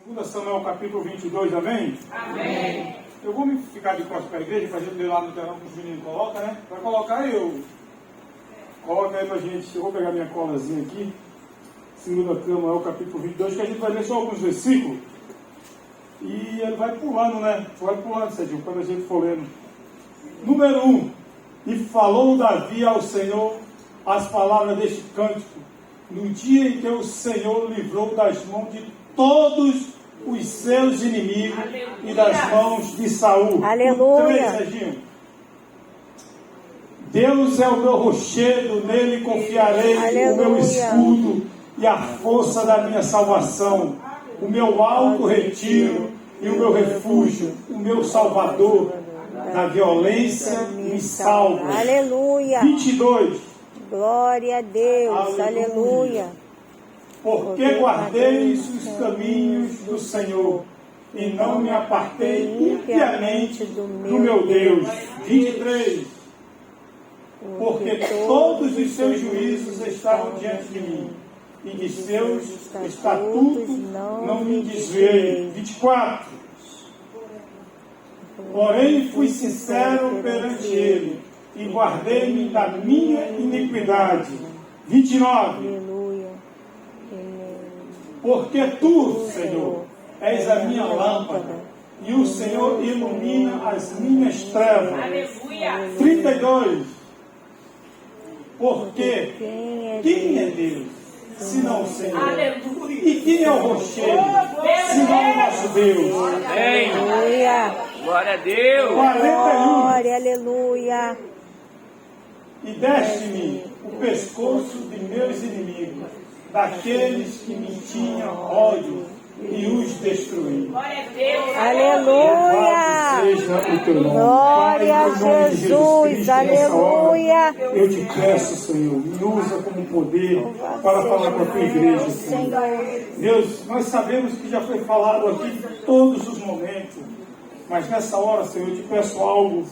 2 Samuel capítulo 22, amém? Amém. Eu vou me ficar de costas para a igreja, para a gente ler lá no telão que os meninos colocam, né? Para colocar eu. Coloca aí para a gente. Eu vou pegar minha colazinha aqui. 2 Samuel capítulo 22, que a gente vai ler só alguns versículos. E ele vai pulando, né? Vai pulando, Serginho, quando a gente for lendo. Número 1. E falou Davi ao Senhor as palavras deste cântico, no dia em que o Senhor livrou das mãos de todos os seus inimigos. Aleluia. E das mãos de Saul. Aleluia. 3, Serginho. Deus é o meu rochedo, nele confiarei. Aleluia. O meu escudo e a força da minha salvação, o meu alto retiro e o meu refúgio, o meu salvador, da violência me salva. Aleluia. 22. Glória a Deus. Aleluia. Porque guardei os caminhos do Senhor e não me apartei impiamente do meu Deus. 23. Porque todos os seus juízos estavam diante de mim, e de seus estatutos não me desviei. 24. Porém fui sincero perante ele, e guardei-me da minha iniquidade. 29. Porque tu, Senhor, és a minha lâmpada, e o Senhor ilumina as minhas trevas. Aleluia. 32. Porque quem é Deus, senão o Senhor? Aleluia. E quem é o rochedo, senão o nosso Deus? Aleluia. Glória a Deus. 41. Glória, aleluia. E deste-me o pescoço de meus inimigos, daqueles que me tinham ódio, e os destruí. Glória a Deus. Aleluia. Seja o teu nome. Glória a Pai, em nome de Jesus. Cristo, nessa hora, Aleluia. eu te peço, Senhor, me usa como poder para falar com a tua igreja, Senhor. Deus, nós sabemos que já foi falado aqui em todos os momentos, mas nessa hora, Senhor, eu te peço algo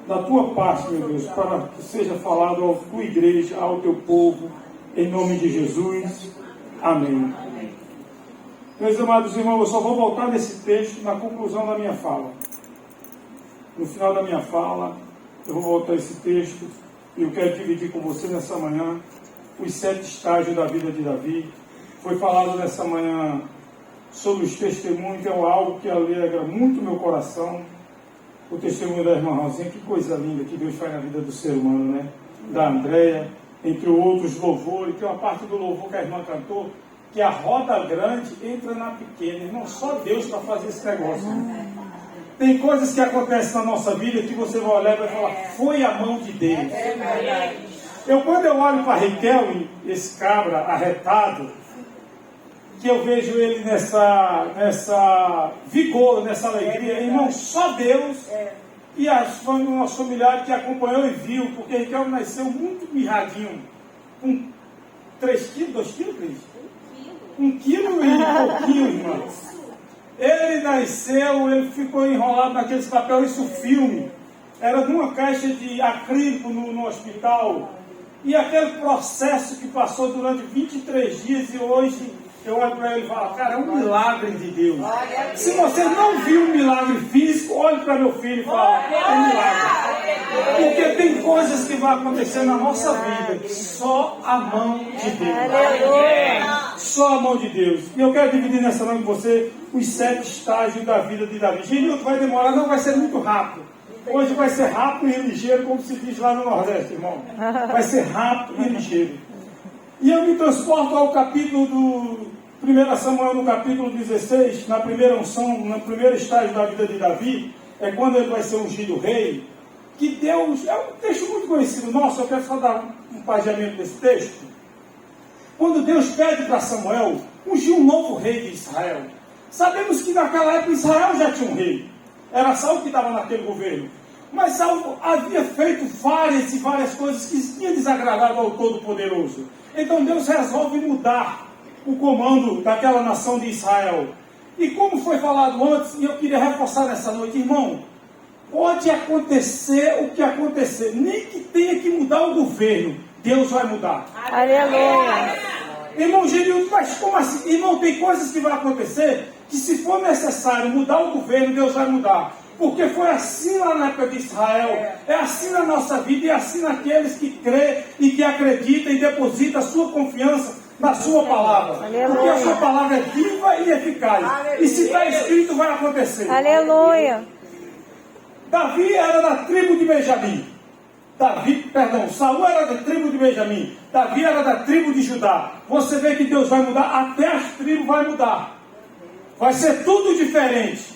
da tua parte, meu Deus, para que seja falado à tua igreja, ao teu povo, em nome de Jesus. Amém. Meus amados irmãos, eu só vou voltar nesse texto na conclusão da minha fala. No final da minha fala, eu vou voltar a esse texto e eu quero dividir com você nessa manhã os 7 estágios da vida de Davi. Foi falado nessa manhã sobre os testemunhos, que é algo que alegra muito meu coração. O testemunho da irmã Rosinha, que coisa linda que Deus faz na vida do ser humano, né? Da Andréia, entre outros louvores, tem uma parte do louvor que a irmã cantou, que a roda grande entra na pequena. Irmão, só Deus para fazer esse negócio. Tem coisas que acontecem na nossa vida que você vai olhar e vai falar, foi a mão de Deus. Quando eu olho para Riquelme, esse cabra arretado, que eu vejo ele nessa vigor, nessa alegria, irmão, só Deus e o nosso familiar que acompanhou e viu, porque Riquelme nasceu muito mirradinho, com 3 quilos, 2 quilos, 3? 1 quilo e pouquinho, irmãos. Ele nasceu, ele ficou enrolado naqueles papel, isso filme. Era numa caixa de acrílico no hospital. E aquele processo que passou durante 23 dias e hoje eu olho para ele e falo, cara, é um milagre de Deus. Se você não viu um milagre físico, olhe para meu filho e fala, é um milagre. Porque tem coisas que vão acontecer na nossa vida que só a mão de Deus. Só a mão de Deus. E eu quero dividir nessa noite com você os 7 estágios da vida de Davi. Genilton, vai demorar, não vai ser muito rápido. Hoje vai ser rápido e ligeiro, como se diz lá no Nordeste, irmão. Vai ser rápido e ligeiro. E eu me transporto ao capítulo do 1 Samuel, no capítulo 16, na primeira unção, no primeiro estágio da vida de Davi, é quando ele vai ser ungido rei, que Deus, é um texto muito conhecido nosso, eu quero só dar um pageamento desse texto. Quando Deus pede para Samuel ungir um novo rei de Israel, sabemos que naquela época Israel já tinha um rei, era Saul que estava naquele governo, mas Saul havia feito várias e várias coisas que tinham desagradado ao Todo-Poderoso. Então Deus resolve mudar o comando daquela nação de Israel. E como foi falado antes, e eu queria reforçar nessa noite, irmão, pode acontecer o que acontecer, nem que tenha que mudar o governo, Deus vai mudar. Aleluia. Irmão Genildo, mas como assim? Irmão, tem coisas que vão acontecer que se for necessário mudar o governo, Deus vai mudar. Porque foi assim lá na época de Israel, é assim na nossa vida e é assim naqueles que crê e que acreditam e depositam a sua confiança na sua palavra. Porque a sua palavra é viva e eficaz. E se está escrito, vai acontecer. Aleluia. Davi era da tribo de Benjamim. Saul era da tribo de Benjamim. Davi era da tribo de Judá. Você vê que Deus vai mudar, até as tribos vai mudar. Vai ser tudo diferente.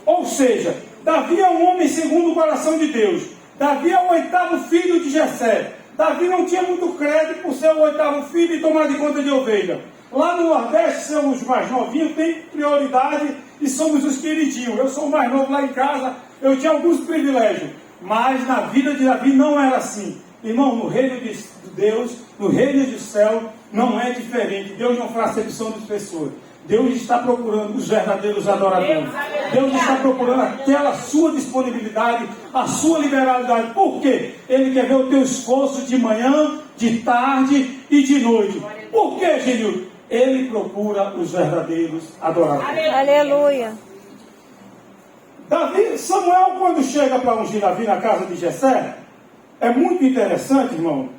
Ou seja, Davi é um homem segundo o coração de Deus. Davi é o 8º filho de Jessé. Davi não tinha muito crédito por ser o 8º filho e tomar de conta de ovelha. Lá no Nordeste, somos os mais novinhos, tem prioridade e somos os queridinhos. Eu sou o mais novo lá em casa, eu tinha alguns privilégios. Mas na vida de Davi não era assim. Irmão, no reino de Deus, no reino do céu, não é diferente. Deus não faz acepção de pessoas. Deus está procurando os verdadeiros adoradores. Deus está procurando aquela sua disponibilidade, a sua liberalidade. Por quê? Ele quer ver o teu esforço de manhã, de tarde e de noite. Por quê, Genildo? Ele procura os verdadeiros adoradores. Aleluia. Samuel, quando chega para ungir Davi na casa de Jessé, é muito interessante, irmão,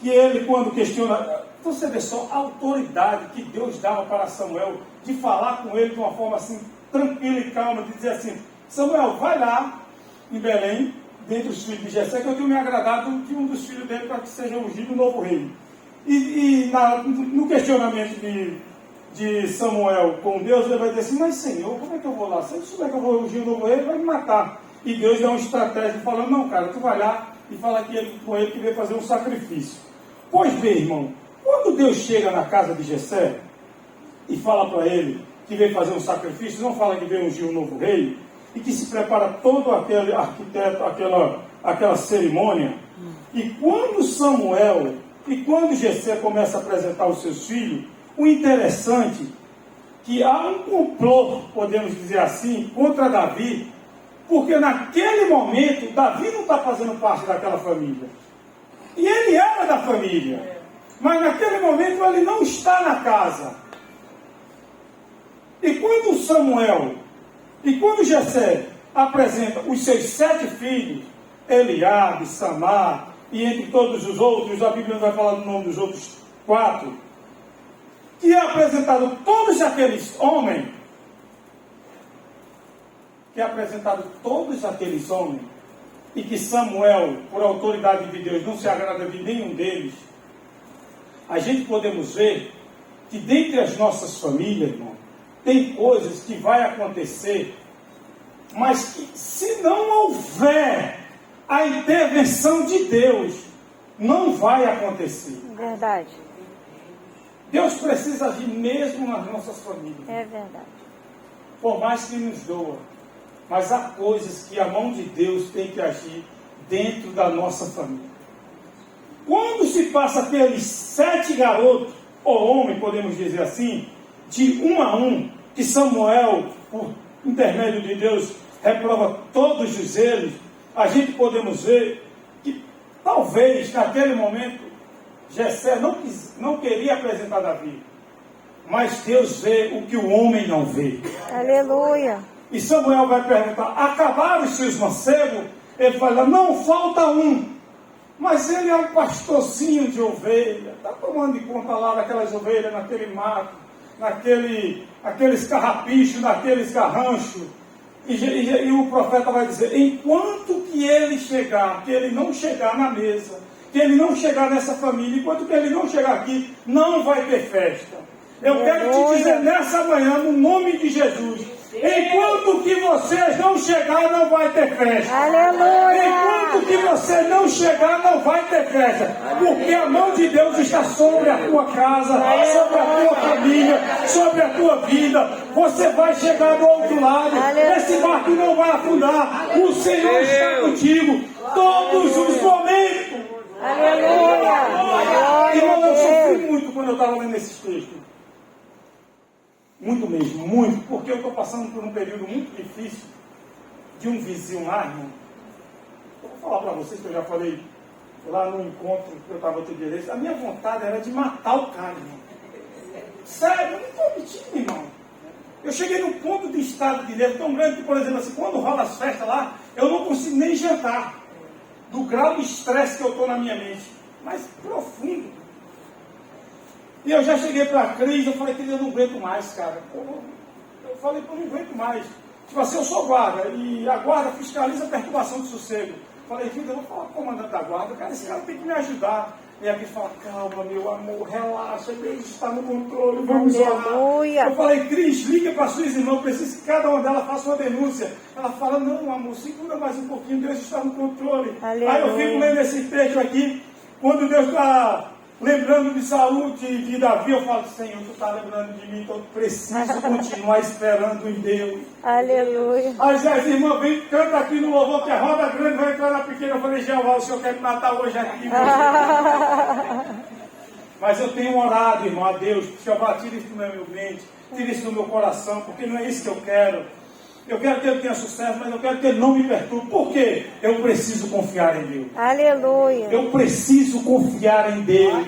que ele, quando questiona, você vê só a autoridade que Deus dava para Samuel, de falar com ele de uma forma assim, tranquila e calma, de dizer assim: Samuel, vai lá em Belém, dentre os filhos de Jessé, que eu tenho me agradado de um dos filhos dele para que seja ungido o novo rei. No questionamento de Samuel com Deus, ele vai dizer assim: mas Senhor, como é que eu vou lá? Se eu souber que eu vou ungir o novo rei, ele vai me matar. E Deus dá uma estratégia falando: não, cara, tu vai lá e fala com ele que veio fazer um sacrifício. Pois bem, irmão, quando Deus chega na casa de Jessé e fala para ele que veio fazer um sacrifício, não fala que veio ungir um novo rei, e que se prepara todo aquele arquiteto, aquela cerimônia, e quando Jessé começa a apresentar os seus filhos, o interessante é que há um complô, podemos dizer assim, contra Davi, porque naquele momento Davi não está fazendo parte daquela família. E ele era da família, mas naquele momento ele não está na casa. E quando Jessé apresenta os seus 7 filhos, Eliabe, Samar, e entre todos os outros, a Bíblia não vai falar do nome dos outros 4, que é apresentado todos aqueles homens, e que Samuel, por autoridade de Deus, não se agrada de nenhum deles, a gente podemos ver que dentre as nossas famílias, irmão, tem coisas que vai acontecer, mas que se não houver a intervenção de Deus, não vai acontecer. Verdade. Deus precisa agir mesmo nas nossas famílias. É verdade. Por mais que nos doa. Mas há coisas que a mão de Deus tem que agir dentro da nossa família. Quando se passa aqueles 7 garotos, ou homens, podemos dizer assim, de 1 a 1, que Samuel, por intermédio de Deus, reprova todos eles, a gente podemos ver que talvez naquele momento Jessé não queria apresentar Davi, mas Deus vê o que o homem não vê. Aleluia. E Samuel vai perguntar: acabaram os seus mancebos? Ele fala: não, falta um. Mas ele é um pastorzinho de ovelha, está tomando de conta lá daquelas ovelhas, naquele mato, aqueles carrapichos, naqueles garranchos. E o profeta vai dizer: enquanto que ele não chegar na mesa, que ele não chegar nessa família, enquanto que ele não chegar aqui, não vai ter festa. Eu quero te dizer nessa manhã, no nome de Jesus: enquanto que vocês não chegar, não vai ter festa. Aleluia. Enquanto que você não chegar, não vai ter festa. Porque a mão de Deus está sobre a tua casa, sobre a tua família, sobre a tua vida. Você vai chegar do outro lado. Esse barco não vai afundar. O Senhor está contigo todos os momentos. Aleluia. Irmão, eu sofri muito quando eu estava lendo esses textos. Muito mesmo, muito, porque eu estou passando por um período muito difícil de um vizinho lá, irmão. Eu vou falar para vocês que eu já falei lá no encontro que eu estava outro dia desse. A minha vontade era de matar o cara, irmão. Sério, eu não estou mentindo, irmão. Eu cheguei num ponto de estado de nervo tão grande que, por exemplo, assim, quando rola as festas lá, eu não consigo nem jantar. Do grau de estresse que eu estou na minha mente. Mas profundo. E eu já cheguei para a Cris, eu falei, Cris, eu não aguento mais, cara. Eu falei, eu não aguento mais. Tipo assim, eu sou guarda, e a guarda fiscaliza a perturbação de sossego. Falei, filho, eu vou falar com o comandante da guarda, cara, esse cara tem que me ajudar. E aqui fala, calma, meu amor, relaxa, Deus está no controle, vamos orar. Aleluia. Eu falei, Cris, liga para suas irmãs, preciso que cada uma delas faça uma denúncia. Ela fala, não, amor, segura mais um pouquinho, Deus está no controle. Aleluia. Aí eu fico lendo esse texto aqui, quando Deus está lembrando de Saúl, de Davi, eu falo, Senhor, tu está lembrando de mim, então eu preciso continuar esperando em Deus. Aleluia. Aí as irmãs vêm, canta aqui no louvor, que a roda grande vai entrar na pequena. Eu falei, Jeová, o Senhor quer me matar hoje aqui. Mas eu tenho orado, irmão, a Deus, Jeová, tira isso do meu mente, tira isso do meu coração, porque não é isso que eu quero. Eu quero que ele tenha sucesso, mas eu quero que ele não me perturbe. Por quê? Eu preciso confiar em Deus. Aleluia. Eu preciso confiar em Deus.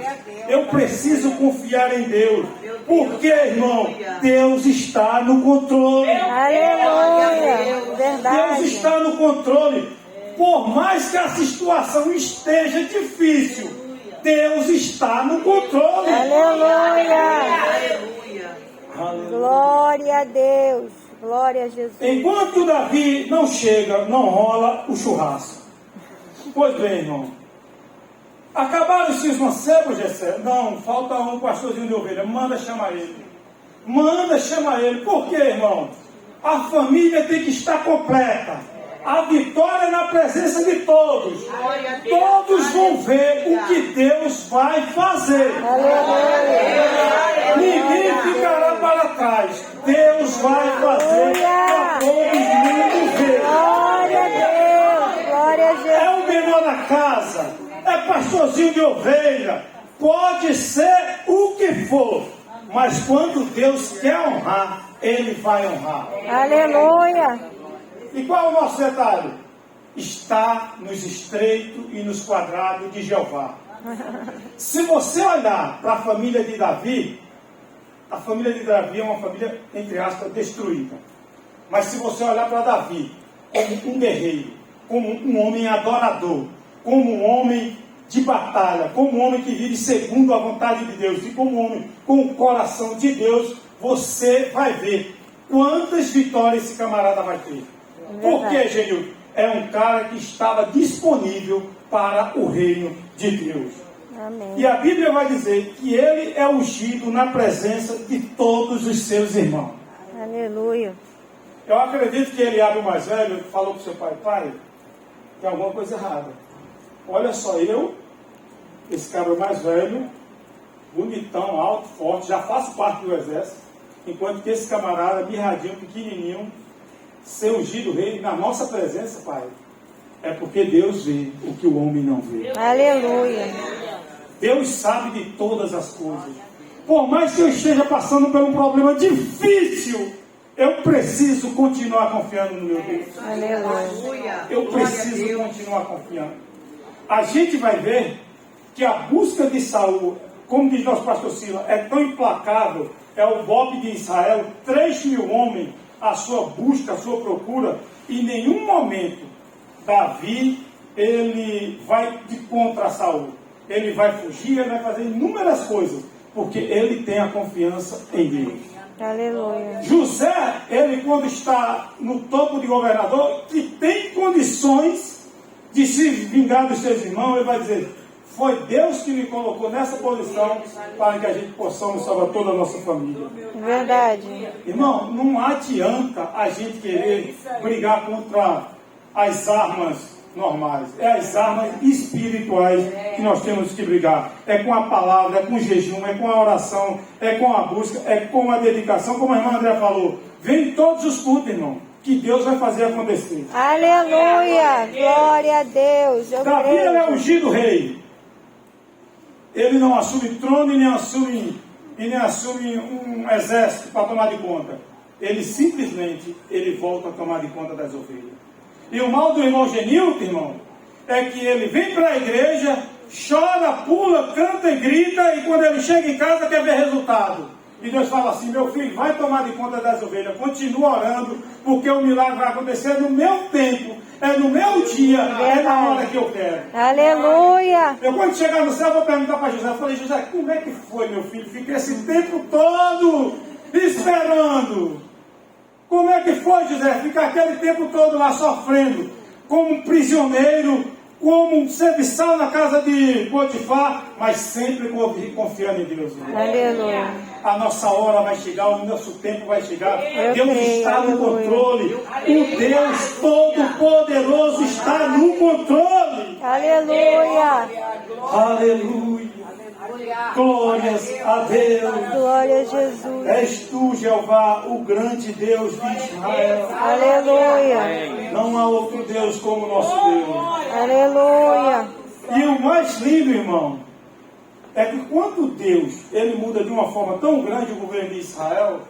Eu preciso confiar em Deus. Porque, irmão, Deus está no controle. Aleluia. Verdade. Deus está no controle. Por mais que a situação esteja difícil, Deus está no controle. Aleluia. Glória a Deus. Glória a Jesus. Enquanto Davi não chega, não rola o churrasco. Pois bem, irmão. Acabaram-se os mancebos, Jessé? Não, falta um pastorzinho de ovelha. Manda chamar ele. Manda chamar ele. Por quê, irmão? A família tem que estar completa. A vitória é na presença de todos. Todos vão ver o que Deus vai fazer. Ninguém ficará para trás. Deus vai fazer para todo mundo ver. Glória a Deus. Glória a Jesus. É o menor da casa, é pastorzinho de ovelha, pode ser o que for, mas quando Deus quer honrar, Ele vai honrar. Aleluia. E qual é o nosso detalhe? Está nos estreitos e nos quadrados de Jeová. Se você olhar para a família de Davi, a família de Davi é uma família, entre aspas, destruída. Mas se você olhar para Davi como um guerreiro, como um homem adorador, como um homem de batalha, como um homem que vive segundo a vontade de Deus, e como um homem com o coração de Deus, você vai ver quantas vitórias esse camarada vai ter. Por quê, Genil? É um cara que estava disponível para o reino de Deus. Amém. E a Bíblia vai dizer que ele é ungido na presença de todos os seus irmãos. Aleluia. Eu acredito que Eliabe, o mais velho, falou para o seu pai, pai, tem alguma coisa errada. Olha só, esse cara mais velho, bonitão, alto, forte, já faço parte do exército, enquanto que esse camarada, mirradinho, pequenininho, ser ungido rei na nossa presença, pai, é porque Deus vê o que o homem não vê. Aleluia. Deus sabe de todas as coisas. Por mais que eu esteja passando por um problema difícil, eu preciso continuar confiando no meu Deus. Aleluia. Eu preciso continuar confiando. A gente vai ver que a busca de Saúl, como diz nosso pastor Sila, é tão implacável, é o golpe de Israel, 3.000 homens, a sua busca, a sua procura, e em nenhum momento Davi, ele vai de contra Saúl. Ele vai fugir, ele vai fazer inúmeras coisas, porque ele tem a confiança em Deus. Aleluia. José, ele quando está no topo de governador, que tem condições de se vingar dos seus irmãos, ele vai dizer, foi Deus que me colocou nessa posição para que a gente possamos salvar toda a nossa família. Verdade. Irmão, não adianta a gente querer brigar contra as armas normais. É as armas espirituais que nós temos que brigar. É com a palavra, é com o jejum, é com a oração, é com a busca, é com a dedicação, como a irmã André falou. Vem todos os cultos, irmão, que Deus vai fazer acontecer. Aleluia. Glória a Deus. Eu Davi, ele é creio. ungido rei. Ele não assume trono e nem assume um exército para tomar de conta. Ele simplesmente volta a tomar de conta das ovelhas. E o mal do irmão Genilton, irmão, é que ele vem para a igreja, chora, pula, canta e grita, e quando ele chega em casa quer ver resultado. E Deus fala assim: meu filho, vai tomar de conta das ovelhas, continua orando, porque o milagre vai acontecer no meu tempo, é no meu dia, é na hora que eu quero. Aleluia. Eu, quando chegar no céu, vou perguntar para José. Eu falei: José, como é que foi, meu filho? Fiquei esse tempo todo esperando. Como é que foi, José? Ficar aquele tempo todo lá sofrendo, como um prisioneiro, como um serviçal na casa de Potifar, mas sempre confiando em Deus. Aleluia. A nossa hora vai chegar, o nosso tempo vai chegar. Eu Deus creio, está no aleluia. controle. O Deus Todo-Poderoso está no controle. Aleluia. Aleluia. Glórias a Deus. Glória a Jesus. És tu, Jeová, o grande Deus de Israel. Aleluia. Não há outro Deus como o nosso Deus. Aleluia. E o mais lindo, irmão, é que quando Deus ele muda de uma forma tão grande o governo de Israel,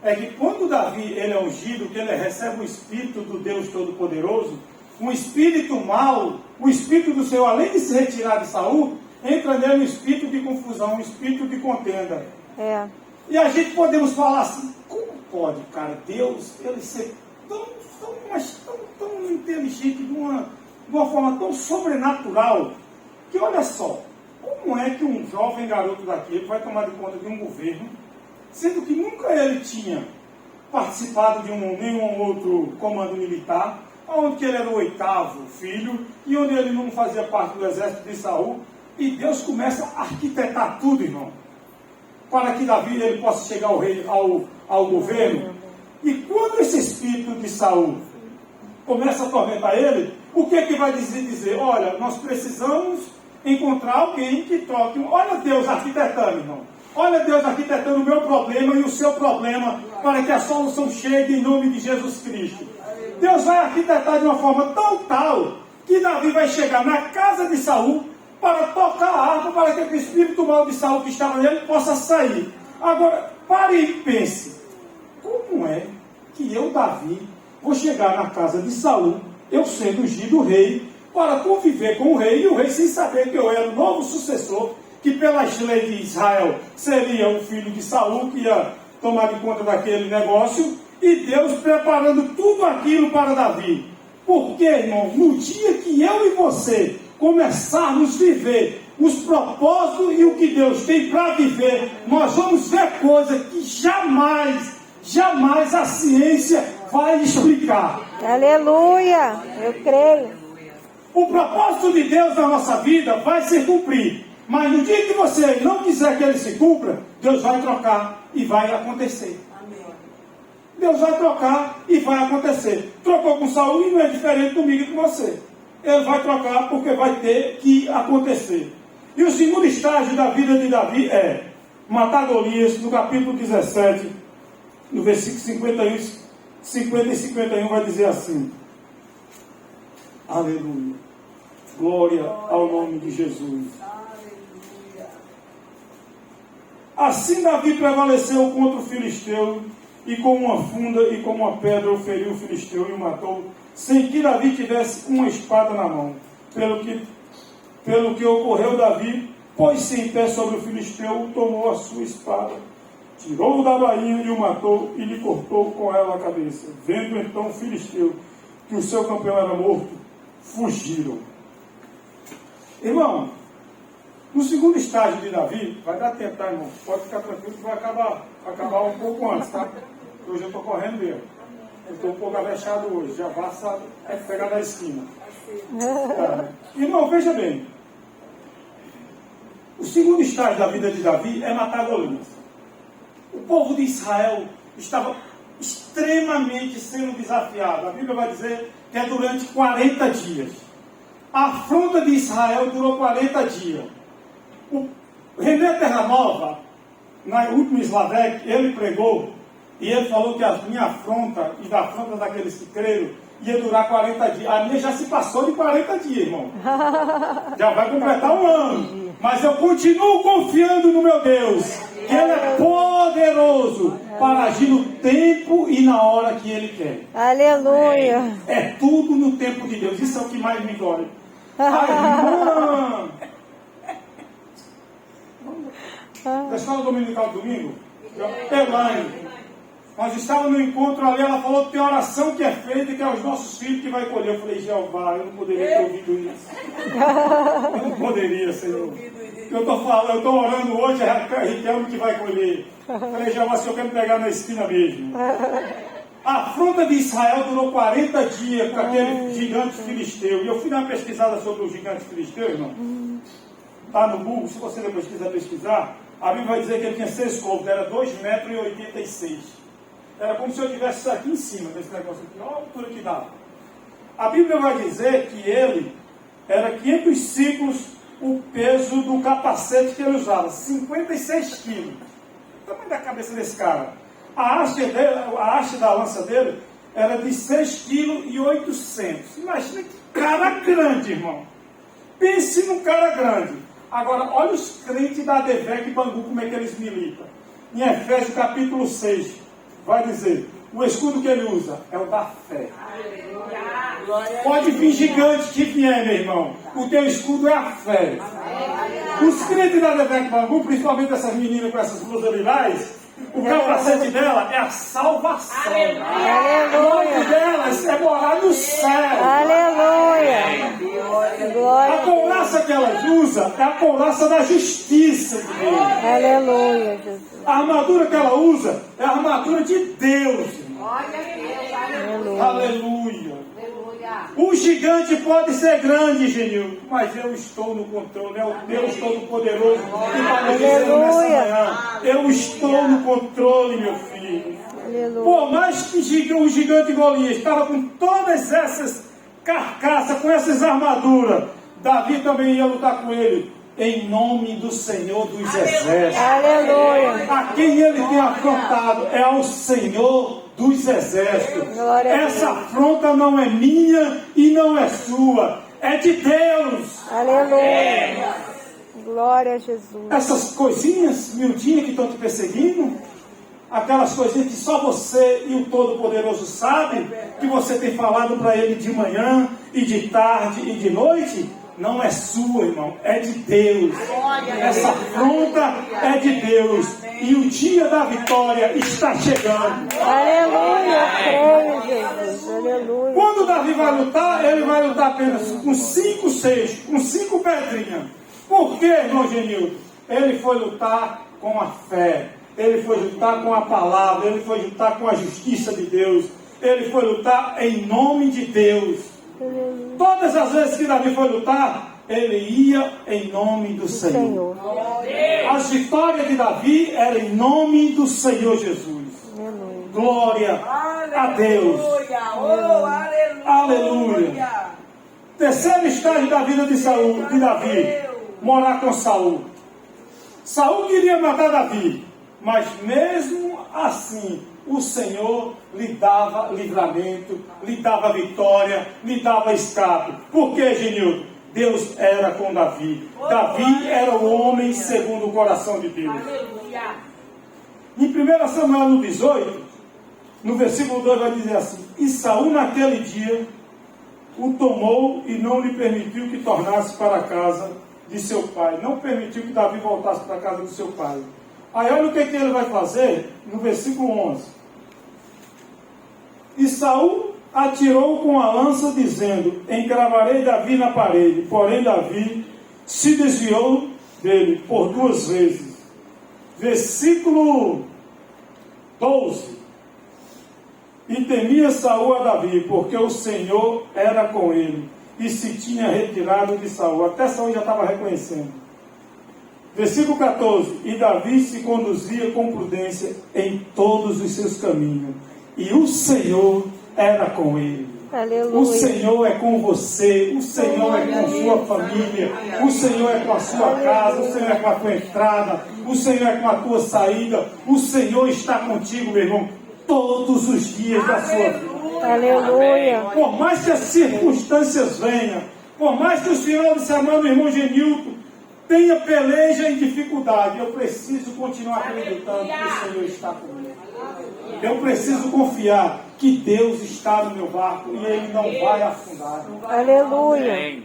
é que quando Davi ele é ungido, que ele recebe o Espírito do Deus Todo-Poderoso, um espírito mau, o Espírito do Senhor, além de se retirar de Saul, entra nele um espírito de confusão, um espírito de contenda. É. E a gente podemos falar assim: como pode, cara, Deus ele ser tão inteligente, de uma forma tão sobrenatural, que olha só, como é que um jovem garoto daquele vai tomar de conta de um governo, sendo que nunca ele tinha participado de nenhum outro comando militar, onde ele era o 8º filho, e onde ele não fazia parte do exército de Saul, e Deus começa a arquitetar tudo, irmão, para que Davi ele possa chegar ao governo. E quando esse espírito de Saul começa a atormentar ele, o que é que vai dizer? Olha, nós precisamos encontrar alguém que troque. Olha Deus arquitetando, irmão. Olha Deus arquitetando o meu problema e o seu problema, para que a solução chegue em nome de Jesus Cristo. Deus vai arquitetar de uma forma tão tal, que Davi vai chegar na casa de Saul, para tocar a harpa, para que o espírito mau de Saul que estava nele possa sair. Agora, pare e pense: como é que eu, Davi, vou chegar na casa de Saul, eu sendo ungido rei, para conviver com o rei, e o rei sem saber que eu era o novo sucessor, que pelas leis de Israel seria o filho de Saul, que ia tomar de conta daquele negócio, e Deus preparando tudo aquilo para Davi. Porque, irmão, no dia que eu e você começarmos a viver os propósitos e o que Deus tem para viver, nós vamos ver coisas que jamais a ciência vai explicar. Aleluia. Eu creio. O propósito de Deus na nossa vida vai se cumprir, mas no dia que você não quiser que ele se cumpra, Deus vai trocar e vai acontecer. Deus vai trocar e vai acontecer. Trocou com Saul e não é diferente comigo e com você. Ele vai trocar porque vai ter que acontecer. E o segundo estágio da vida de Davi é matar Golias. No capítulo 17, no versículo 50 e 51 vai dizer assim: aleluia, glória ao nome de Jesus. Assim Davi prevaleceu contra o filisteu, e com uma funda e com uma pedra o feriu o filisteu e o matou, sem que Davi tivesse uma espada na mão. Pelo que ocorreu, Davi pôs-se em pé sobre o filisteu, tomou a sua espada, tirou-o da bainha e o matou, e lhe cortou com ela a cabeça. Vendo então o filisteu que o seu campeão era morto, fugiram. Irmão, no segundo estágio de Davi, vai dar tempo, tá, irmão? Pode ficar tranquilo que vai acabar um pouco antes, tá? Hoje eu estou correndo mesmo. Eu estou um pouco avexado hoje, já basta pegar da esquina. Tá. Irmão, veja bem. O segundo estágio da vida de Davi é matar Golias. O povo de Israel estava extremamente sendo desafiado. A Bíblia vai dizer que é durante 40 dias. A afronta de Israel durou 40 dias. O René Terranova, na última Slavec, ele pregou e ele falou que a minha afronta e da afronta daqueles que creram ia durar 40 dias. A minha já se passou de 40 dias, irmão. Já vai completar um ano. Mas eu continuo confiando no meu Deus, que Ele é poderoso para agir no tempo e na hora que Ele quer. Aleluia. É tudo no tempo de Deus. Isso é o que mais me dói. Ai, irmã! Da escola dominical do domingo, Elaine. Nós estávamos no encontro ali, ela falou que tem oração que é feita, que é os nossos filhos que vai colher. Eu falei, Jeová, eu não poderia ter ouvido isso. Eu não poderia, Senhor. Eu estou orando hoje, é a Riquelme que vai colher. Eu falei, Jeová, se eu quero pegar na esquina mesmo. A afronta de Israel durou 40 dias com aquele gigante filisteu. E eu fui dar uma pesquisada sobre o gigante filisteu, irmão. Está no Google, se você depois quiser pesquisar, a Bíblia vai dizer que ele tinha 6 côvados, era 2,86 metros. Era como se eu estivesse aqui em cima desse negócio aqui, olha a altura que dava. A Bíblia vai dizer que ele era 500 ciclos o peso do capacete que ele usava, 56 quilos. O tamanho da cabeça desse cara. A haste da lança dele era de 6,8 kg. Imagina que cara grande, irmão. Pense num cara grande. Agora, olha os crentes da Advec e Bangu, como é que eles militam. Em Efésios capítulo 6. Vai dizer, o escudo que ele usa é o da fé. Pode vir gigante que vier, meu irmão. O teu escudo é a fé. Os crentes da Advec Bangu, principalmente essas meninas com essas blusas lilás, o capacete dela é a salvação. O nome delas é morar no céu. Aleluia. A couraça que elas usam é a couraça da justiça de Deus. Aleluia, Jesus. A armadura que ela usa é a armadura de Deus. Aleluia. Aleluia. O gigante pode ser grande, Genil, mas eu estou no controle. É o Deus Todo-Poderoso que está me dizendo nessa manhã. Eu estou no controle, meu filho. Aleluia. Por mais que o gigante Golias estava com todas essas carcaças, com essas armaduras, Davi também ia lutar com ele. Em nome do Senhor dos Exércitos. Aleluia. A quem ele tem afrontado é ao Senhor dos Exércitos. Glória a Essa afronta não é minha e não é sua. É de Deus. Aleluia. Glória a Jesus. Essas coisinhas miudinhas que estão te perseguindo, aquelas coisinhas que só você e o Todo-Poderoso sabem, que você tem falado para ele de manhã e de tarde e de noite, não é sua, irmão, é de Deus. Essa afronta é de Deus. E o dia da vitória está chegando. Aleluia. Creio, Jesus. Aleluia. Quando Davi vai lutar, ele vai lutar apenas com 5 seixos, com 5 pedrinhas. Por quê, irmão Genildo? Ele foi lutar com a fé. Ele foi lutar com a palavra. Ele foi lutar com a justiça de Deus. Ele foi lutar em nome de Deus. Todas as vezes que Davi foi lutar, ele ia em nome do Senhor. As vitórias de Davi eram em nome do Senhor Jesus. Glória a Deus. Aleluia. Terceiro estágio da vida de Davi, morar com Saul. Saul queria matar Davi, mas mesmo assim o Senhor lhe dava livramento, lhe dava vitória, lhe dava escape. Por que, Genildo? Deus era com Davi. Davi era o homem segundo o coração de Deus. Em 1 Samuel no 18, no versículo 2 vai dizer assim: e Saul naquele dia o tomou e não lhe permitiu que tornasse para a casa de seu pai. Não permitiu que Davi voltasse para a casa de seu pai. Aí olha o que ele vai fazer no versículo 11. E Saul atirou com a lança, dizendo: encravarei Davi na parede. Porém Davi se desviou dele por 2 vezes. Versículo 12. E temia Saul a Davi, porque o Senhor era com ele, e se tinha retirado de Saul. Até Saul já estava reconhecendo. Versículo 14. E Davi se conduzia com prudência em todos os seus caminhos, e o Senhor era com ele. Aleluia. O Senhor é com você, o Senhor é com a sua família, o Senhor é com a sua casa, o Senhor é com a tua entrada, o Senhor é com a tua saída, o Senhor está contigo, meu irmão, todos os dias da sua vida. Aleluia. Por mais que as circunstâncias venham, por mais que o Senhor disse amando o irmão Genilton, tenha peleja e dificuldade, eu preciso continuar acreditando que o Senhor está comigo. Eu preciso confiar que Deus está no meu barco e Ele não vai afundar. Aleluia.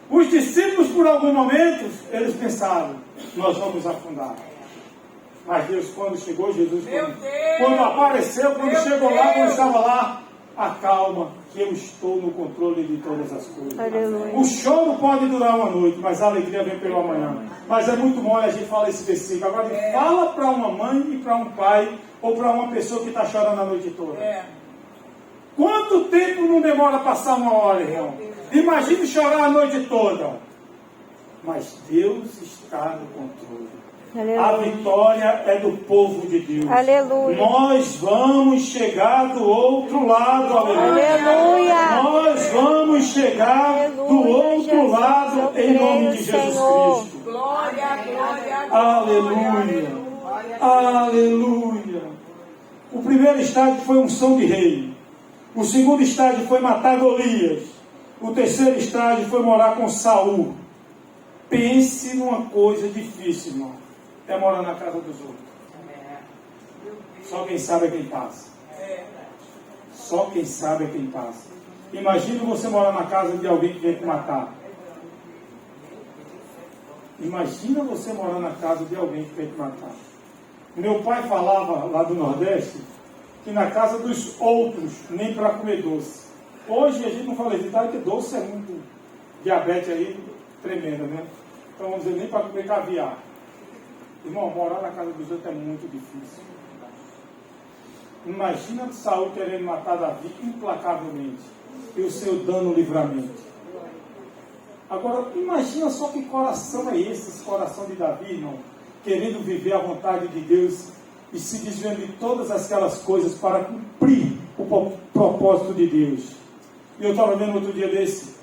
Os discípulos, por algum momento, eles pensaram: nós vamos afundar. Mas Deus, quando chegou, Jesus, Meu Deus! quando apareceu, quando Meu chegou lá, Deus! quando estava lá, acalma, que eu estou no controle de todas as coisas. Aleluia. O choro pode durar uma noite, mas a alegria vem pelo amanhã. Mas é muito mole a gente falar esse versículo. Agora, fala para uma mãe e para um pai, ou para uma pessoa que está chorando a noite toda. Quanto tempo não demora a passar uma hora, irmão? Imagine chorar a noite toda. Mas Deus está no controle. Aleluia. A vitória é do povo de Deus. Aleluia. Nós vamos chegar do outro lado. Aleluia. Aleluia. Nós vamos chegar do Aleluia, outro Jesus, lado eu em nome creio, de Jesus Senhor. Cristo. Glória, glória, Aleluia. Aleluia. O primeiro estágio foi unção de rei. O segundo estágio foi matar Golias. O terceiro estágio foi morar com Saul. Pense numa coisa difícil, irmão. É morar na casa dos outros. Só quem sabe é quem passa. Só quem sabe é quem passa. Imagine você morar na casa de alguém que vem te matar. Imagina você morar na casa de alguém que vem te matar. Meu pai falava lá do Nordeste que na casa dos outros nem para comer doce. Hoje a gente não fala isso, que doce é muito diabetes aí tremenda, né? Então vamos dizer, nem para comer caviar. Irmão, morar na casa dos outros é muito difícil. Imagina Saul querendo matar Davi implacavelmente e o Senhor dando o livramento. Agora, imagina só que coração é esse coração de Davi, irmão, querendo viver a vontade de Deus e se desviando de todas aquelas coisas para cumprir o propósito de Deus. E eu estava vendo outro dia desse,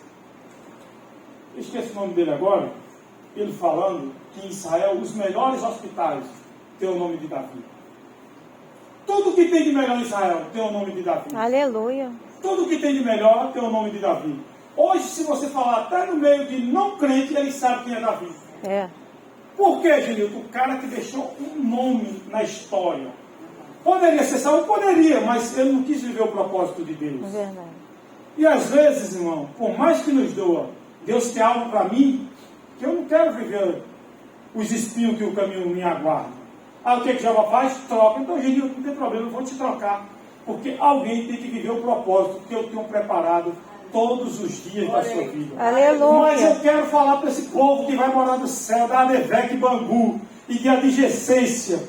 eu esqueci o nome dele agora, ele falando que em Israel os melhores hospitais têm o nome de Davi. Tudo que tem de melhor em Israel tem o nome de Davi. Aleluia. Tudo que tem de melhor tem o nome de Davi. Hoje, se você falar até no meio de não crente, ele sabe quem é Davi. É. Por quê, Genilton? O cara que deixou um nome na história. Poderia ser Saul? Poderia, mas ele não quis viver o propósito de Deus. É verdade. E às vezes, irmão, por mais que nos doa, Deus tem algo para mim, que eu não quero viver os espinhos que o caminho me aguarda. Ah, o que Jeová faz? Troca. Então, Genilton, não tem problema, eu vou te trocar. Porque alguém tem que viver o propósito que eu tenho preparado todos os dias da sua vida. Aleluia. Mas eu quero falar para esse povo que vai morar no céu, da Adevec Bangu e de adjacência,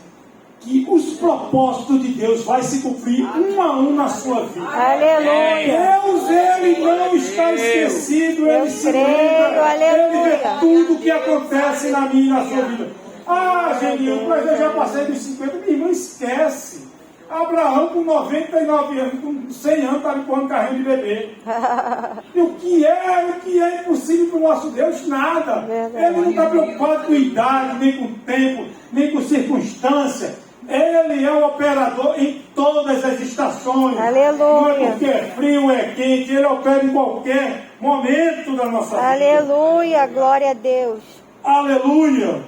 que os propósitos de Deus vai se cumprir um a um na sua vida. Aleluia. Deus, Ele não está esquecido, Ele se creio, lembra, Ele vê aleluia. tudo o que acontece na minha e na sua vida. Ah, Genil, mas eu já passei dos 50, minha irmã, esquece. Abraão com 99 anos, com 100 anos, estava empurrando carrinho de bebê. E o que é impossível para o nosso Deus? Nada. Ele não está preocupado com idade, nem com tempo, nem com circunstância. Ele é o operador em todas as estações. Aleluia. Não é porque é frio ou é quente, ele opera em qualquer momento da nossa vida. Aleluia. Glória a Deus. Aleluia.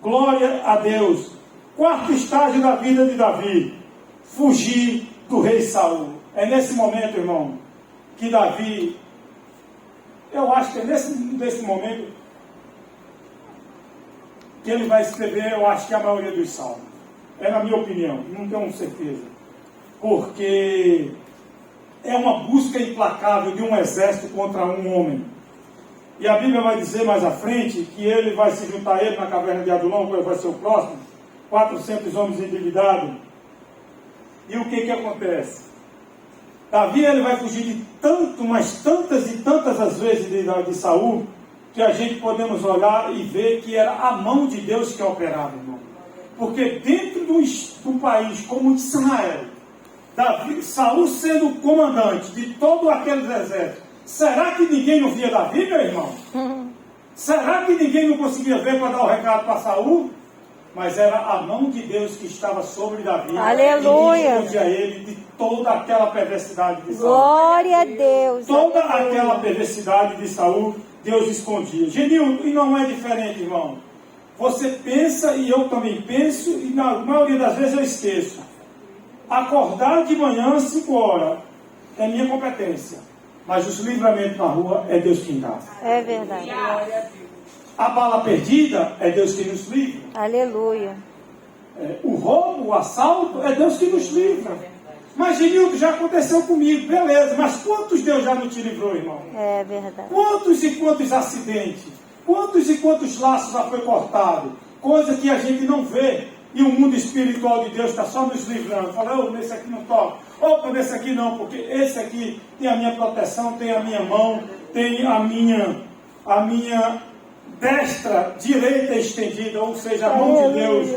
Glória a Deus. Quarto estágio da vida de Davi: fugir do rei Saul. É nesse momento, irmão, que Davi, eu acho que é nesse momento que ele vai escrever, eu acho que a maioria dos salmos. É na minha opinião, não tenho certeza. Porque é uma busca implacável de um exército contra um homem. E a Bíblia vai dizer mais à frente que ele vai se juntar a ele na caverna de Adulão, que vai ser o próximo, 400 homens endividados. E o que acontece? Davi, ele vai fugir de tanto, mas tantas e tantas as vezes de Saul, que a gente podemos olhar e ver que era a mão de Deus que operava, irmão. Porque dentro do país como Israel, Saul sendo o comandante de todo aquele exército, será que ninguém não via Davi, meu irmão? Será que ninguém não conseguia ver para dar o recado para Saul? Mas era a mão de Deus que estava sobre Davi. Aleluia. E que escondia ele de toda aquela perversidade de Saul. Glória a Deus. Toda Aleluia. aquela perversidade de Saul, Deus escondia. Genil, e não é diferente, irmão. Você pensa, e eu também penso, e na maioria das vezes eu esqueço. Acordar de manhã às 5 horas é minha competência. Mas os livramentos na rua é Deus quem dá. É verdade. A bala perdida é Deus quem nos livra. Aleluia. o roubo, o assalto, é Deus que nos livra. Mas, Genildo, já aconteceu comigo, beleza, mas quantos Deus já não te livrou, irmão? É verdade. Quantos e quantos acidentes, quantos e quantos laços já foi cortado, coisa que a gente não vê, e o mundo espiritual de Deus está só nos livrando. Fala, oh, nesse aqui não toca, opa, nesse aqui não, porque esse aqui tem a minha proteção, tem a minha mão, tem a minha destra direita estendida, ou seja, a mão de Deus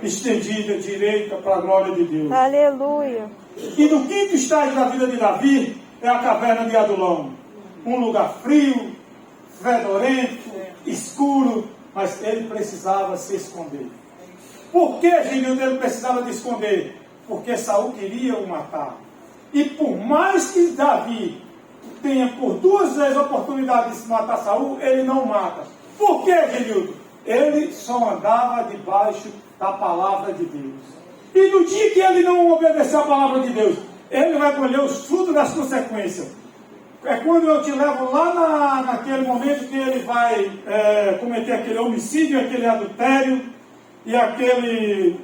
estendida, direita, para a glória de Deus. Aleluia. E no quinto estágio da vida de Davi é a caverna de Adulão. Um lugar frio, fedorento, escuro, mas ele precisava se esconder. Por que, Genildo, ele precisava de esconder? Porque Saul queria o matar. E por mais que Davi tenha por 2 vezes a oportunidade de se matar Saul, ele não mata. Por que, Genildo? Ele só andava debaixo da palavra de Deus. E no dia que ele não obedeceu a palavra de Deus, ele vai colher os frutos das consequências. É quando eu te levo lá naquele momento que ele vai cometer aquele homicídio, aquele adultério, e aquele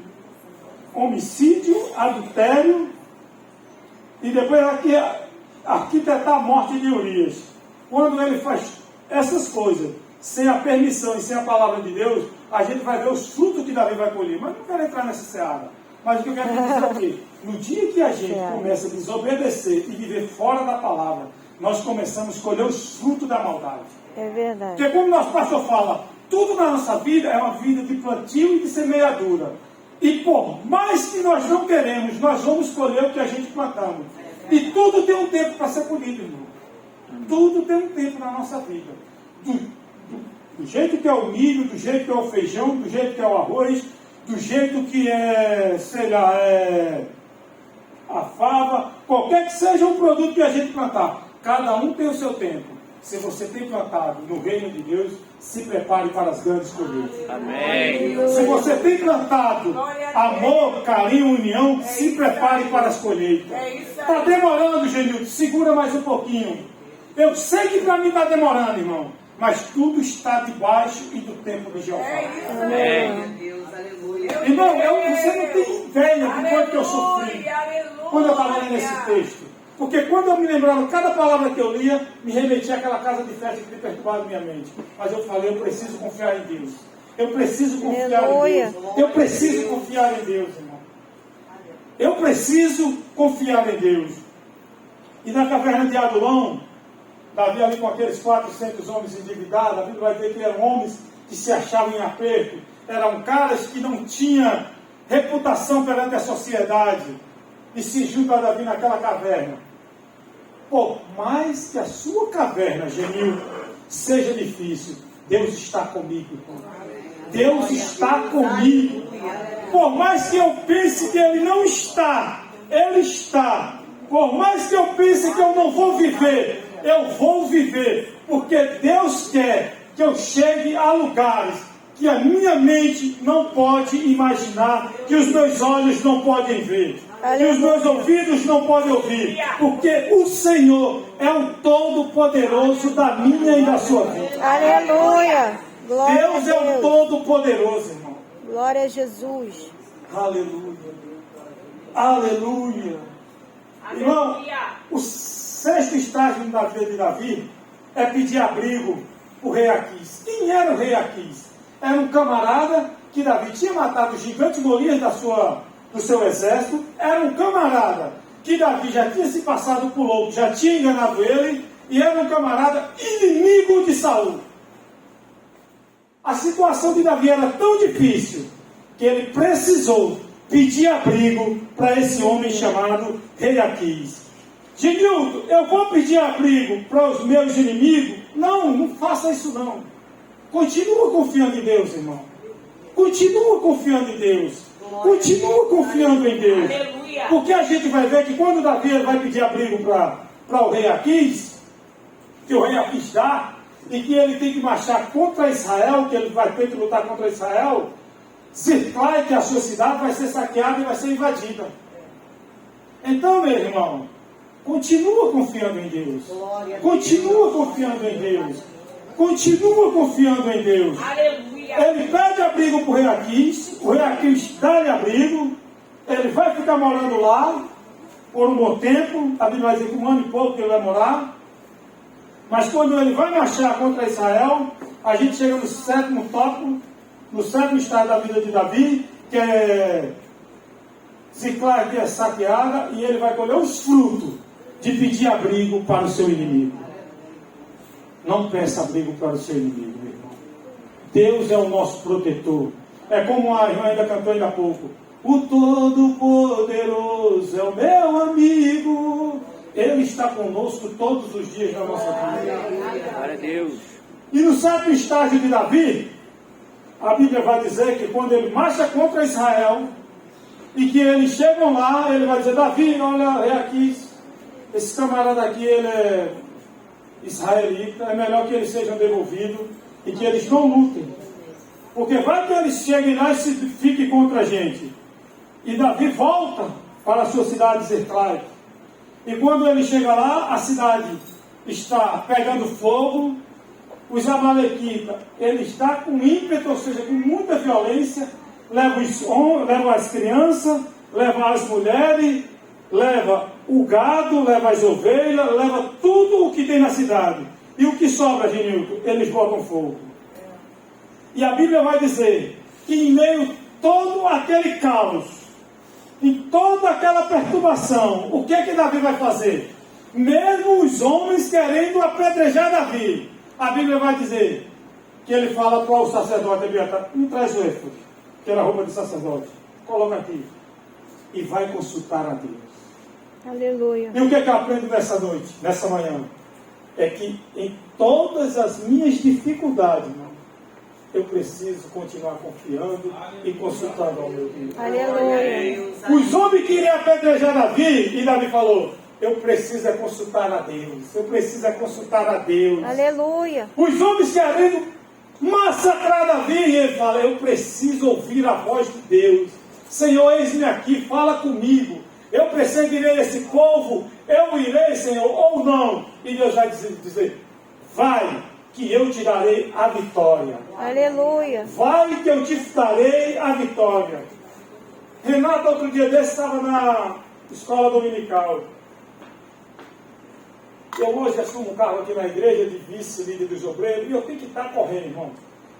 homicídio, adultério, e depois aqui arquitetar a morte de Urias. Quando ele faz essas coisas, sem a permissão e sem a palavra de Deus, a gente vai ver os frutos que Davi vai colher. Mas não quero entrar nessa seara. Mas o que eu quero dizer aqui, no dia que a gente começa a desobedecer e viver fora da palavra, nós começamos a colher os frutos da maldade. É verdade. Porque como nosso pastor fala, tudo na nossa vida é uma vida de plantio e de semeadura. E por mais que nós não queremos, nós vamos colher o que a gente plantamos. E tudo tem um tempo para ser colhido, irmão. Tudo tem um tempo na nossa vida. Do jeito que é o milho, do jeito que é o feijão, do jeito que é o arroz, do jeito que é, sei lá, a fava, qualquer que seja o produto que a gente plantar, cada um tem o seu tempo. Se você tem plantado no reino de Deus, se prepare para as grandes colheitas. Amém. Se você tem plantado amor, carinho, união, se prepare para as colheitas. Está demorando, Genildo, segura mais um pouquinho. Eu sei que para mim está demorando, irmão, mas tudo está debaixo e do tempo de Jeová. Amém. Irmão, você não tem ideia do quanto eu sofri quando eu estava lendo esse texto. Porque quando eu me lembrava, cada palavra que eu lia, me remetia àquela casa de festa que me perturbava minha mente. Mas eu falei, eu preciso confiar em Deus. Eu preciso confiar em Deus. Eu preciso confiar em Deus, irmão. Eu preciso confiar em Deus. E na caverna de Adulão, Davi ali com aqueles 400 homens endividados, a Bíblia vai dizer que eram homens que se achavam em aperto. Eram caras que não tinham reputação perante a sociedade. E se junta a Davi naquela caverna. Por mais que a sua caverna, Genil, seja difícil, Deus está comigo, irmão. Deus está comigo. Por mais que eu pense que Ele não está, Ele está. Por mais que eu pense que eu não vou viver, eu vou viver. Porque Deus quer que eu chegue a lugares que a minha mente não pode imaginar, que os meus olhos não podem ver, que os meus ouvidos não podem ouvir, porque o Senhor é o Todo-Poderoso da minha e da sua vida. Aleluia. Glória Deus a é o Deus. Todo-Poderoso, irmão. Glória a Jesus. Aleluia. Aleluia. Irmão, o 6º estágio da vida de Davi é pedir abrigo para o rei Aquis. Quem era o rei Aquis? Era um camarada que Davi tinha matado o gigante Golias do seu exército. Era um camarada que Davi já tinha se passado por louco, já tinha enganado ele, e era um camarada inimigo de Saul. A situação de Davi era tão difícil que ele precisou pedir abrigo para esse homem chamado rei Aquis. Genildo, eu vou pedir abrigo para os meus inimigos? Não, não faça isso não. Continua confiando em Deus, irmão. Continua confiando em Deus. Continua confiando em Deus. Porque a gente vai ver que quando Davi vai pedir abrigo para o rei Aquis, que o rei Aquis dá, e que ele tem que marchar contra Israel, que ele vai ter que lutar contra Israel, Ziclai, que é a sua cidade, vai ser saqueada e vai ser invadida. Então, meu irmão, continua confiando em Deus. Continua confiando em Deus. Continua confiando em Deus. Aleluia. Ele pede abrigo para o rei Aquis dá-lhe abrigo, ele vai ficar morando lá por um bom tempo, a Bíblia vai dizer que 1 ano e pouco que ele vai morar, mas quando ele vai marchar contra Israel, a gente chega no 7º tópico, no 7º estado da vida de Davi, que é Ziclag, que é saqueada, e ele vai colher os frutos de pedir abrigo para o seu inimigo. Não peça abrigo para o seu inimigo, meu irmão. Deus é o nosso protetor. É como a irmã ainda cantou ainda há pouco. O Todo-Poderoso é o meu amigo. Ele está conosco todos os dias da nossa vida. Glória a Deus. E no 7º estágio de Davi, a Bíblia vai dizer que quando ele marcha contra Israel, e que eles chegam lá, ele vai dizer, Davi, olha, é aqui, esse camarada aqui, ele é israelita, é melhor que eles sejam devolvidos e que eles não lutem. Porque vai que eles cheguem lá e se fiquem contra a gente. E Davi volta para a sua cidade Ziclag. E quando ele chega lá, a cidade está pegando fogo, os amalequitas, ele está com ímpeto, ou seja, com muita violência, leva as crianças, leva as mulheres, leva o gado, leva as ovelhas, leva tudo o que tem na cidade. E o que sobra, Genilton? Eles botam fogo. E a Bíblia vai dizer que em meio a todo aquele caos, em toda aquela perturbação, o que é que Davi vai fazer? Mesmo os homens querendo apedrejar Davi, a Bíblia vai dizer que ele fala para o sacerdote Abiatar, me traz o éfode, que era a roupa de sacerdote, coloca aqui, e vai consultar a Deus. Aleluia. E o que é que eu aprendo nessa noite, nessa manhã? É que em todas as minhas dificuldades, irmão, eu preciso continuar confiando e consultando ao meu Deus. Aleluia. Os homens queriam apedrejar Davi, e Davi falou, eu preciso é consultar a Deus, eu preciso é consultar a Deus. Aleluia. Os homens querendo massacrar Davi, e ele fala, eu preciso ouvir a voz de Deus. Senhor, eis-me aqui, fala comigo. Eu perseguirei esse povo, eu irei, Senhor, ou não. E Deus vai dizer, vai, que eu te darei a vitória. Aleluia. Vai, que eu te darei a vitória. Renato, outro dia desse, estava na escola dominical. Eu hoje assumo um carro aqui na igreja de vice-líder dos obreiros, e eu tenho que estar correndo, irmão.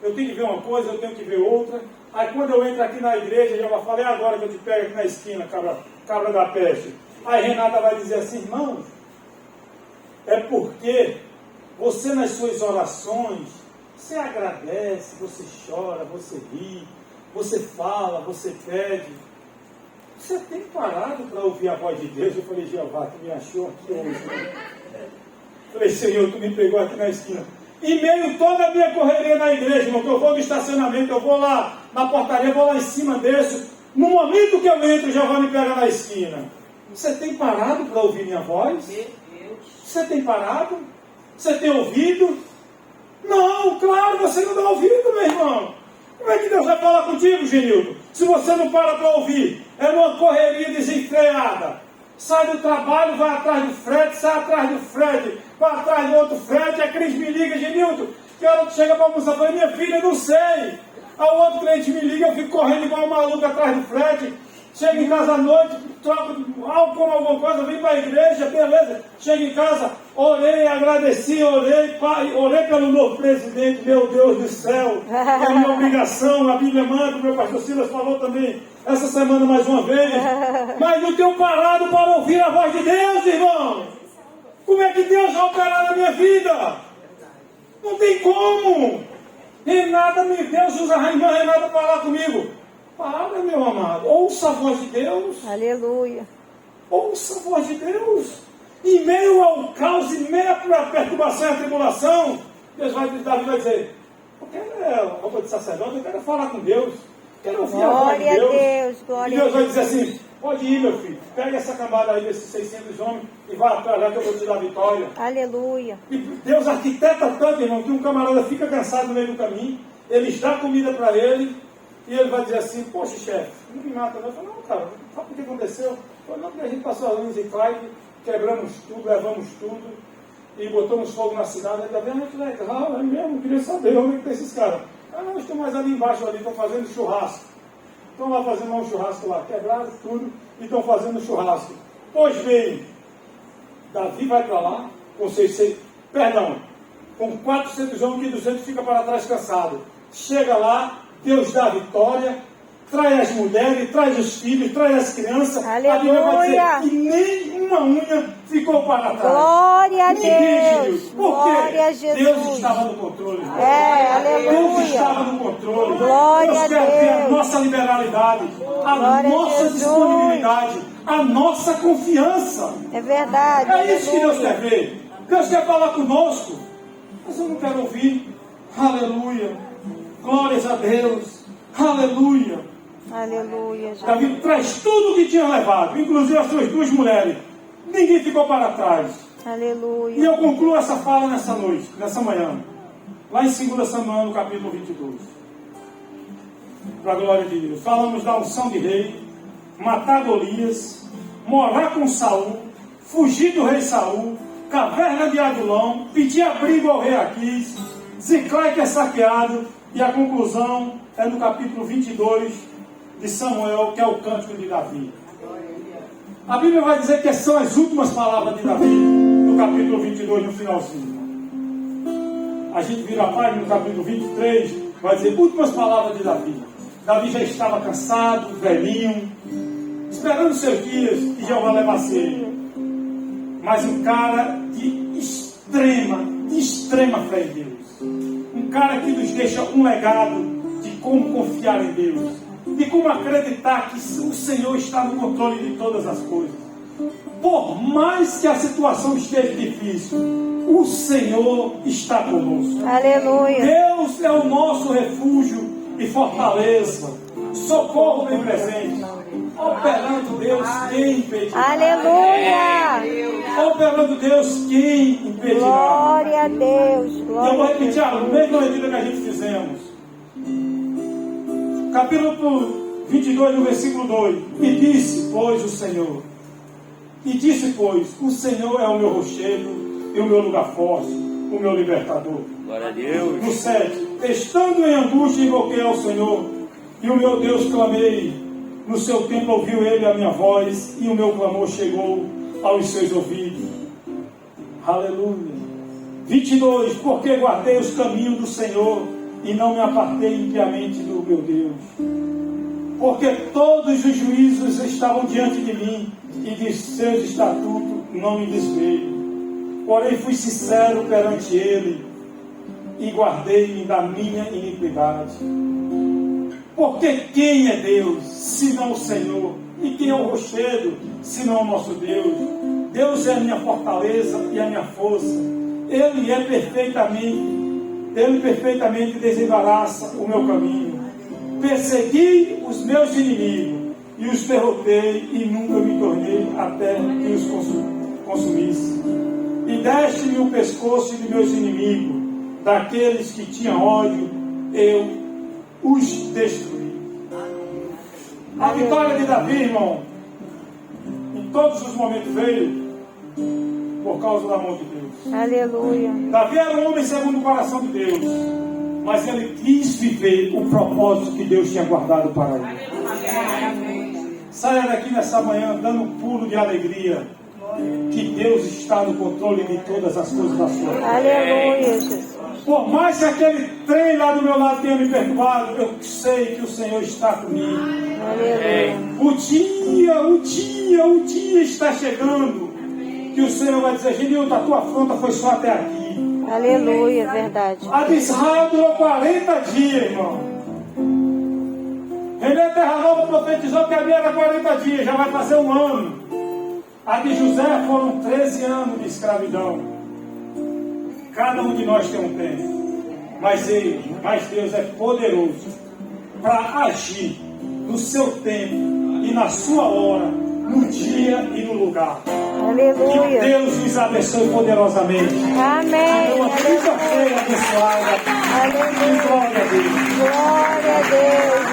Eu tenho que ver uma coisa, eu tenho que ver outra. Aí quando eu entro aqui na igreja, já falei agora que eu te pego aqui na esquina, cabra da peste. Aí Renata vai dizer assim, irmãos, é porque você nas suas orações, você agradece, você chora, você ri, você fala, você pede. Você tem parado para ouvir a voz de Deus? Eu falei, Jeová, tu me achou aqui hoje. Falei, Senhor, tu me pegou aqui na esquina. Em meio a toda a minha correria na igreja, irmão, que eu vou no estacionamento, eu vou lá na portaria, eu vou lá em cima desse. No momento que eu entro, Jeová me pega na esquina. Você tem parado para ouvir minha voz? Você tem parado? Você tem ouvido? Não, claro, você não dá ouvido, meu irmão. Como é que Deus vai falar contigo, Genildo? Se você não para ouvir, é uma correria desenfreada. Sai do trabalho, vai atrás do Fred, sai atrás do Fred, vai atrás do outro Fred, a Cris me liga, Genildo, que hora tu chega para almoçar? Eu falei, minha filha, não sei. Aí o outro cliente me liga, eu fico correndo igual um maluco atrás do Fred. Chego em casa à noite, troco como alguma coisa, vim para a igreja, beleza. Chego em casa, orei, agradeci, orei pelo novo presidente, meu Deus do céu. É minha obrigação, a Bíblia manda, o meu pastor Silas falou também essa semana mais uma vez. Mas não tenho parado para ouvir a voz de Deus, irmão. Como é que Deus vai operar na minha vida? Não tem como. Renata, Deus usa a irmã Renata para falar comigo. Para, meu amado, ouça a voz de Deus. Aleluia. Ouça a voz de Deus. Em meio ao caos, em meio à perturbação e à tribulação, Davi vai dizer, eu quero roupa de sacerdote, eu quero falar com Deus. Quero ouvir a voz de Deus. Glória a Deus, glória e Deus vai a Deus. dizer assim, pode ir, meu filho, pega essa cambada aí desses 600 homens e vai atrás lá que eu vou te dar a vitória. Aleluia. E Deus arquiteta tanto, irmão, que um camarada fica cansado no meio do caminho, eles dão comida para ele, e ele vai dizer assim, poxa, chefe, não me mata não. Eu falo, não, cara, sabe o que aconteceu? Eu falo, não, porque a gente passou a luz em Ziclag, quebramos tudo, levamos tudo, e botamos fogo na cidade. Ele está vendo, legal, é mesmo, queria saber onde é que tem esses caras. Ah, não, estou mais ali embaixo, ali, estão fazendo churrasco. Estão lá fazendo um churrasco lá, quebraram tudo e estão fazendo churrasco. Pois bem, Davi vai para lá com 600, com 400 homens e 200 fica para trás cansado. Chega lá, Deus dá a vitória, traz as mulheres, traz os filhos, traz as crianças. Aleluia. A Bíblia vai dizer que nem uma unha ficou para trás. Glória a Ninguém Deus. viu. Por Glória quê? a Jesus. Deus estava no controle. Aleluia. Deus estava no controle. Glória Deus a quer ver a Deus. nossa liberalidade, a Glória a nossa Jesus. disponibilidade, a nossa confiança. É verdade. É isso que Deus Aleluia. quer ver. Deus quer falar conosco, mas eu não quero ouvir. Aleluia. Glórias a Deus. Aleluia. Aleluia, Jesus. Davi traz tudo o que tinha levado, inclusive as suas 2 mulheres. Ninguém ficou para trás. E Aleluia. eu concluo essa fala nessa noite, nessa manhã. Lá em 2 Samuel, no capítulo 22. Para a glória de Deus. Falamos da unção de rei, matar Golias, morar com Saul, fugir do rei Saul, caverna de Adulão, pedir abrigo ao rei Aquis, Ziclai que é saqueado, e a conclusão é no capítulo 22 de Samuel, que é o cântico de Davi. A Bíblia vai dizer que são as últimas palavras de Davi, no capítulo 22, no finalzinho. A gente vira a página no capítulo 23, vai dizer últimas palavras de Davi. Davi já estava cansado, velhinho, esperando seus dias que Jeová levasse ele. Mas um cara de extrema fé em Deus. Um cara que nos deixa um legado de como confiar em Deus, de como acreditar que o Senhor está no controle de todas as coisas. Por mais que a situação esteja difícil, o Senhor está conosco. Aleluia. Deus é o nosso refúgio e fortaleza, socorro bem presente. Operando Deus, quem impedirá? Aleluia. Operando Deus, quem impedirá? Glória a Deus. E eu Glória vou a repetir Deus. a mesma leitura que a gente fizemos. Capítulo 22, no versículo 2. E disse, pois, o Senhor. O Senhor é o meu rochedo e o meu lugar forte, o meu libertador. Glória a Deus. No 7. Estando em angústia, invoquei ao Senhor, e o meu Deus clamei. No seu templo ouviu ele a minha voz, e o meu clamor chegou aos seus ouvidos. Aleluia. 22. Porque guardei os caminhos do Senhor, e não me apartei impiamente do meu Deus. Porque todos os juízos estavam diante de mim, e de seus estatutos não me desveio. Porém fui sincero perante ele, e guardei-me da minha iniquidade. Porque quem é Deus, senão o Senhor? E quem é o rochedo, senão o nosso Deus? Deus é a minha fortaleza e a minha força. Ele perfeitamente desembaraça o meu caminho. Persegui os meus inimigos e os derrotei, e nunca me tornei até que os consumisse. E deste-me o pescoço de meus inimigos, daqueles que tinham ódio, eu os destruí. A vitória de Davi, irmão, em todos os momentos veio por causa do amor de Deus. Aleluia. Davi era um homem segundo o coração de Deus, mas ele quis viver o propósito que Deus tinha guardado para ele. Saia daqui nessa manhã dando um pulo de alegria, que Deus está no controle de todas as coisas da sua vida. Aleluia, Jesus. Por mais que aquele trem lá do meu lado tenha me perturbado, eu sei que o Senhor está comigo. Aleluia. O dia está chegando, que o Senhor vai dizer, Genilton, a tua afronta foi só até aqui. Aleluia, verdade. A de Israel durou 40 dias, irmão. René Terra Nova profetizou que a minha era 40 dias, já vai fazer 1 ano. A de José foram 13 anos de escravidão. Cada um de nós tem um tempo. Mas Deus é poderoso para agir no seu tempo e na sua hora, no dia e no lugar. Aleluia. Que Deus nos abençoe poderosamente. Amém. Uma quinta-feira abençoada. Aleluia. Glória a Deus. Glória a Deus.